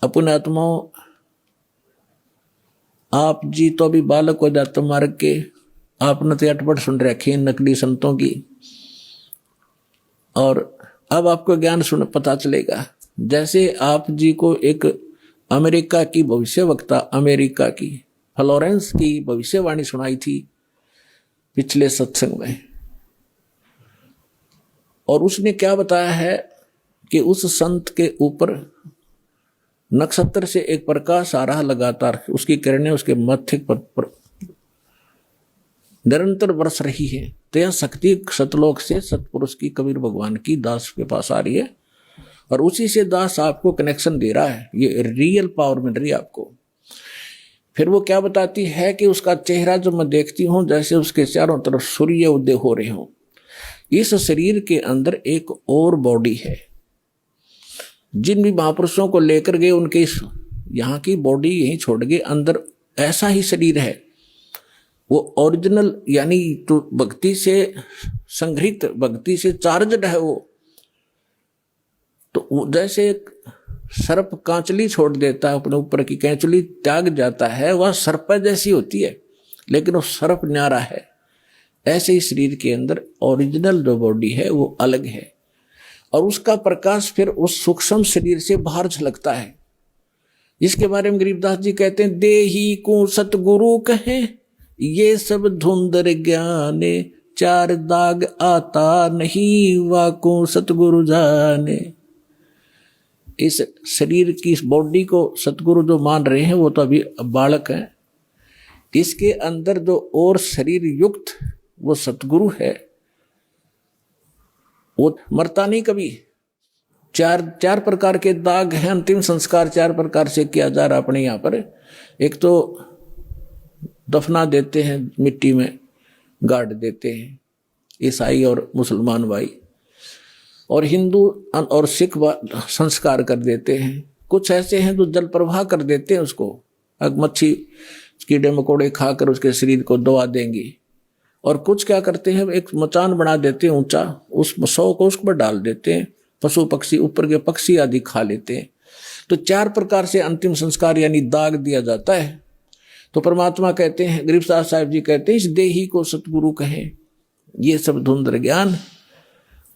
अपने आत्माओं, आप जी तो अभी बालक हो जाते मार्ग के, आपने तो अटपट सुन रखी नकली संतों की, और अब आपको ज्ञान सुन पता चलेगा। जैसे आप जी को एक अमेरिका की भविष्यवक्ता, अमेरिका की फ्लोरेंस की भविष्यवाणी सुनाई थी पिछले सत्संग में, और उसने क्या बताया है कि उस संत के ऊपर नक्षत्र से एक प्रकाश आ रहा लगातार, उसकी किरणें उसके मत्थे पर निरंतर बरस रही है। तो यह शक्ति सतलोक से सतपुरुष की, कबीर भगवान की दास के पास आ रही है, और उसी से दास आपको कनेक्शन दे रहा है, ये रियल पावर मिल रही है आपको। फिर वो क्या बताती है कि उसका चेहरा जो मैं देखती हूँ जैसे उसके चारों तरफ सूर्य उदय हो रहे हो। इस शरीर के अंदर एक और बॉडी है। जिन भी महापुरुषों को लेकर गए उनके यहाँ की बॉडी यहीं छोड़ गए, अंदर ऐसा ही शरीर है, वो ओरिजिनल यानी तो भक्ति से संग्रहित, भक्ति से चार्जड है वो। तो जैसे एक सर्प कांचली छोड़ देता है, अपने ऊपर की कैंचली त्याग जाता है, वह सर्प जैसी होती है लेकिन वो सर्प न्यारा है। ऐसे ही शरीर के अंदर ओरिजिनल जो बॉडी है वो अलग है, और उसका प्रकाश फिर उस सूक्ष्म शरीर से बाहर झलकता है। इसके बारे में गरीबदास जी कहते हैं, देही को सतगुरु कहें ये सब धुंधर ज्ञाने, चार दाग आता नहीं वाको सतगुरु जाने। इस शरीर की, इस बॉडी को सतगुरु जो मान रहे हैं वो तो अभी बालक है। इसके अंदर जो और शरीर युक्त वो सतगुरु है, वो मरता नहीं कभी। चार प्रकार के दाग हैं, अंतिम संस्कार चार प्रकार से किया जा रहा अपने यहाँ पर। एक तो दफना देते हैं, मिट्टी में गाड़ देते हैं ईसाई और मुसलमान भाई, और हिंदू और सिख संस्कार कर देते हैं। कुछ ऐसे हैं जो जल प्रवाह कर देते हैं उसको, मच्छी कीड़े मकोड़े खाकर उसके शरीर को दबा देंगे। और कुछ क्या करते हैं, एक मचान बना देते हैं ऊंचा, उस शव को उस पर डाल देते हैं, पशु पक्षी ऊपर के पक्षी आदि खा लेते हैं। तो चार प्रकार से अंतिम संस्कार यानी दाग दिया जाता है। तो परमात्मा कहते हैं, गरीबदास साहिब जी कहते हैं, इस देही को सतगुरु कहें ये सब धुंधर ज्ञान,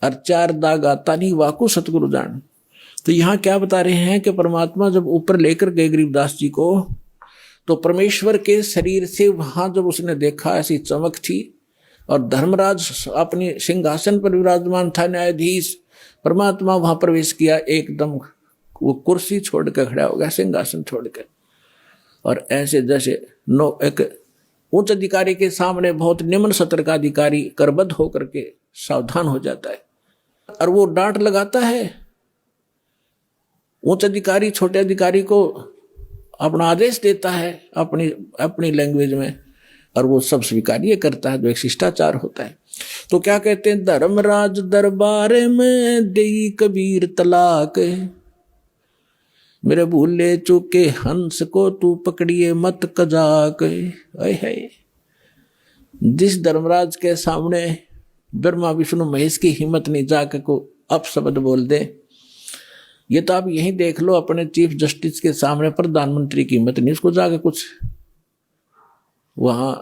और चार दाग आता नहीं वाकु सतगुरु जान। तो यहाँ क्या बता रहे हैं कि परमात्मा जब ऊपर लेकर गए गरीबदास जी को, तो परमेश्वर के शरीर से वहां जब उसने देखा ऐसी चमक थी, और धर्मराज अपने सिंहासन पर विराजमान था, न्यायाधीश। परमात्मा वहां प्रवेश किया, एकदम वो कुर्सी छोड़कर खड़ा हो गया, सिंहासन छोड़कर, और ऐसे जैसे एक उच्च अधिकारी के सामने बहुत निम्न सत्र का अधिकारी करबद्ध होकर के सावधान हो जाता है, और वो डांट लगाता है। उच्च अधिकारी छोटे अधिकारी को अपना आदेश देता है अपनी लैंग्वेज में, और वो सब स्वीकार्य करता है, जो एक शिष्टाचार होता है। तो क्या कहते हैं, धर्मराज दरबार में देई कबीर तलाक, मेरे भूले चूके हंस को तू पकड़िए मत कजाक। है जिस धर्मराज के सामने ब्रह्मा विष्णु महेश की हिम्मत नहीं जाकर को अपशब्द बोल दे, ये तो आप यहीं देख लो, अपने चीफ जस्टिस के सामने प्रधानमंत्री की हिम्मत नहीं, उसको जाकर कुछ वहां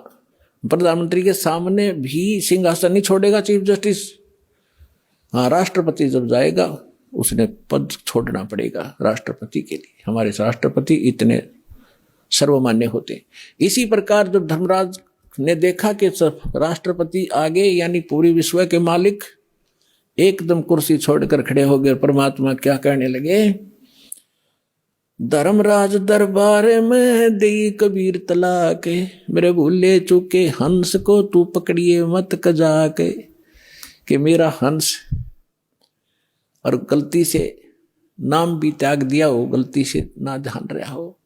प्रधानमंत्री के सामने भी सिंहासन नहीं छोड़ेगा चीफ जस्टिस। हाँ, राष्ट्रपति जब जाएगा उसने पद छोड़ना पड़ेगा राष्ट्रपति के लिए। हमारे राष्ट्रपति इतने सर्वमान्य होते। इसी प्रकार जब धर्मराज ने देखा कि राष्ट्रपति आगे यानी पूरी विश्व के मालिक एकदम कुर्सी छोड़कर खड़े हो गए, परमात्मा क्या कहने लगे, धर्मराज दरबार में देई कबीर तलाक, मेरे भूले चूके हंस को तू पकड़िए मत कजाक। कि मेरा हंस और गलती से नाम भी त्याग दिया हो, गलती से ना जान रहा हो,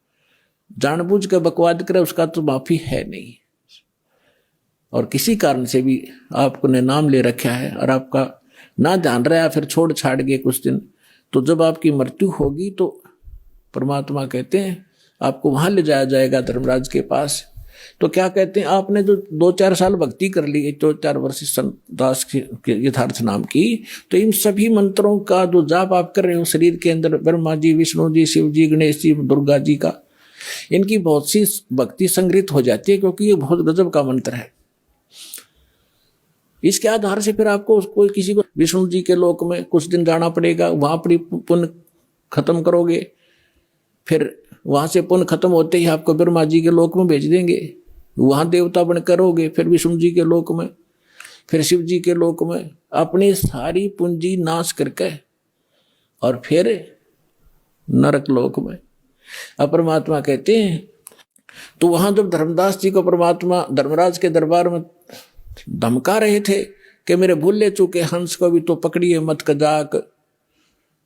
जानबूझ कर बकवाद करे, उसका तो माफी है नहीं। और किसी कारण से भी आपको ने नाम ले रखा है और आपका ना जान रहा है, फिर छोड़ छाड़ गए कुछ दिन, तो जब आपकी मृत्यु होगी तो परमात्मा कहते हैं आपको वहां ले जाया जाएगा धर्मराज के पास, तो क्या कहते हैं, आपने जो 2-4 साल भक्ति कर ली, 2-4 वर्ष दास के यथार्थ नाम की, तो इन सभी मंत्रों का जो जाप आप कर रहे हो शरीर के अंदर, ब्रह्मा जी, विष्णु जी, शिव जी, गणेश जी, दुर्गा जी का, इनकी बहुत सी भक्ति संग्रहित हो जाती है, क्योंकि ये बहुत गजब का मंत्र है। इसके आधार से फिर आपको कोई किसी को विष्णु जी के लोक में कुछ दिन जाना पड़ेगा, वहां अपनी पुण्य खत्म करोगे, फिर वहां से पुण्य खत्म होते ही आपको ब्रह्मा जी के लोक में भेज देंगे, वहां देवता बन करोगे, फिर विष्णु जी के लोक में, फिर शिव जी के लोक में, अपनी सारी पूंजी नाश करके और फिर नरक लोक में। अब परमात्मा कहते हैं, तो वहां जब धर्मदास जी को परमात्मा धर्मराज के दरबार में धमका रहे थे कि मेरे भूले चूके हंस को भी तो पकड़िए मत कजाक,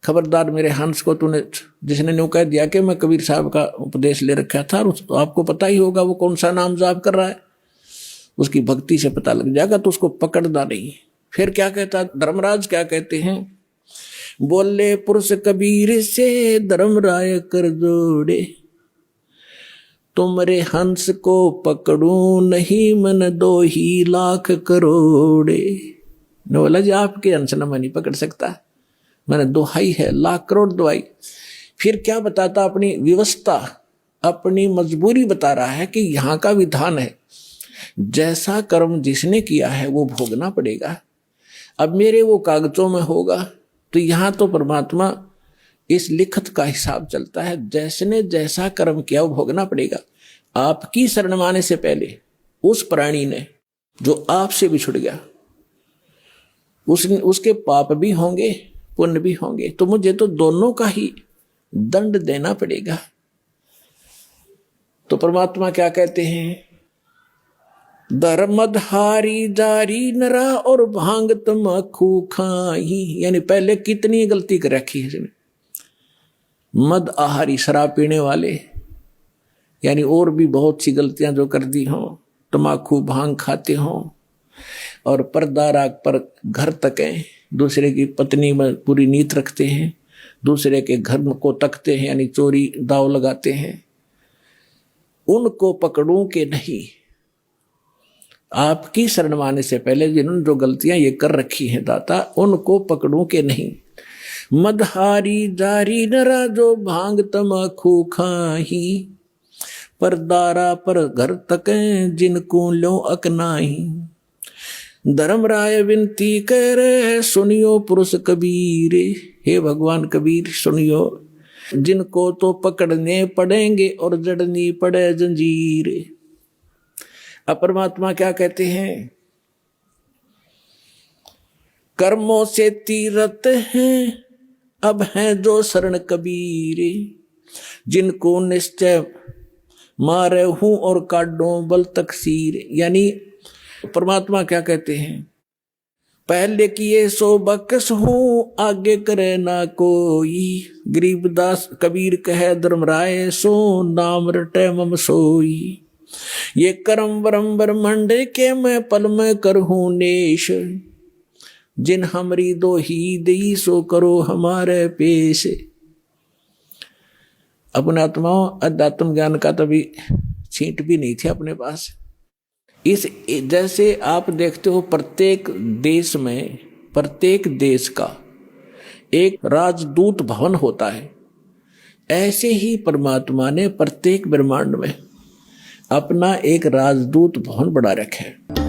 खबरदार मेरे हंस को तूने, जिसने न्यू कह दिया कि मैं कबीर साहब का उपदेश ले रखा था, तो आपको पता ही होगा वो कौन सा नाम जाप कर रहा है, उसकी भक्ति से पता लग जाएगा, तो उसको पकड़ना नहीं। फिर क्या कहता धर्मराज, क्या कहते हैं, बोले पुरुष कबीर से धर्मराय कर जोड़े, तुमरे हंस को पकड़ूं नहीं मन 2 लाख करोड़े। ने बोला जी आपके हंस न मैं नहीं पकड़ सकता, मैंने दोहाई है, लाख करोड़ दोहाई। फिर क्या बताता, अपनी व्यवस्था, अपनी मजबूरी बता रहा है कि यहाँ का विधान है, जैसा कर्म जिसने किया है वो भोगना पड़ेगा। अब मेरे वो कागजों में होगा, तो यहाँ तो परमात्मा इस लिखत का हिसाब चलता है, जैसने जैसा कर्म किया वो भोगना पड़ेगा। आपकी शरण माने से पहले उस प्राणी ने जो आपसे बिछुड़ गया, उसके पाप भी होंगे, पुण्य भी होंगे, तो मुझे तो दोनों का ही दंड देना पड़ेगा। तो परमात्मा क्या कहते हैं, धर्मधारी जारी नरा और भांग तमाकू खाई, यानी पहले कितनी गलती कर रखी है इसने। मद आहारी शराब पीने वाले, यानी और भी बहुत सी गलतियां जो कर दी हों, तमाकू भांग खाते हों, और पर्दा पर घर तकें, दूसरे की पत्नी में पूरी नीयत रखते हैं, दूसरे के घर को तकते हैं, यानी चोरी दाव लगाते हैं, उनको पकड़ूं के नहीं। आपकी शरण माने से पहले जिन्होंने जो गलतियां ये कर रखी हैं दाता, उनको पकड़ूं के नहीं। मदहारी जारी नरा जो भांग तमाकू खाही, परदारा पर घर तकें जिनको लो अकनाही। धर्मराय विनती करे सुनियो पुरुष कबीर, हे भगवान कबीर सुनियो, जिनको तो पकड़ने पड़ेंगे और जड़नी पड़े जंजीर। अब परमात्मा क्या कहते हैं, कर्मों से तीरथ हैं अब हैं जो शरण कबीर, जिनको निश्चय मारे हूं और काटो बल तकसीर। यानी परमात्मा क्या कहते हैं, पहले किए सो बकस हूं आगे करे ना कोई, गरीबदास कबीर कहे धर्मराय सो नाम रटे मम सोई। ये कर्म ब्रह्म ब्रह्मंड के मैं पल में करहूं नेश, जिन हमरी दो ही दई सो करो हमारे पेश। अपने आत्माओं अध्यात्म ज्ञान का तभी छींट भी नहीं थे अपने पास। इस जैसे आप देखते हो प्रत्येक देश में, प्रत्येक देश का एक राजदूत भवन होता है, ऐसे ही परमात्मा ने प्रत्येक ब्रह्मांड में अपना एक राजदूत भवन बना रखा है।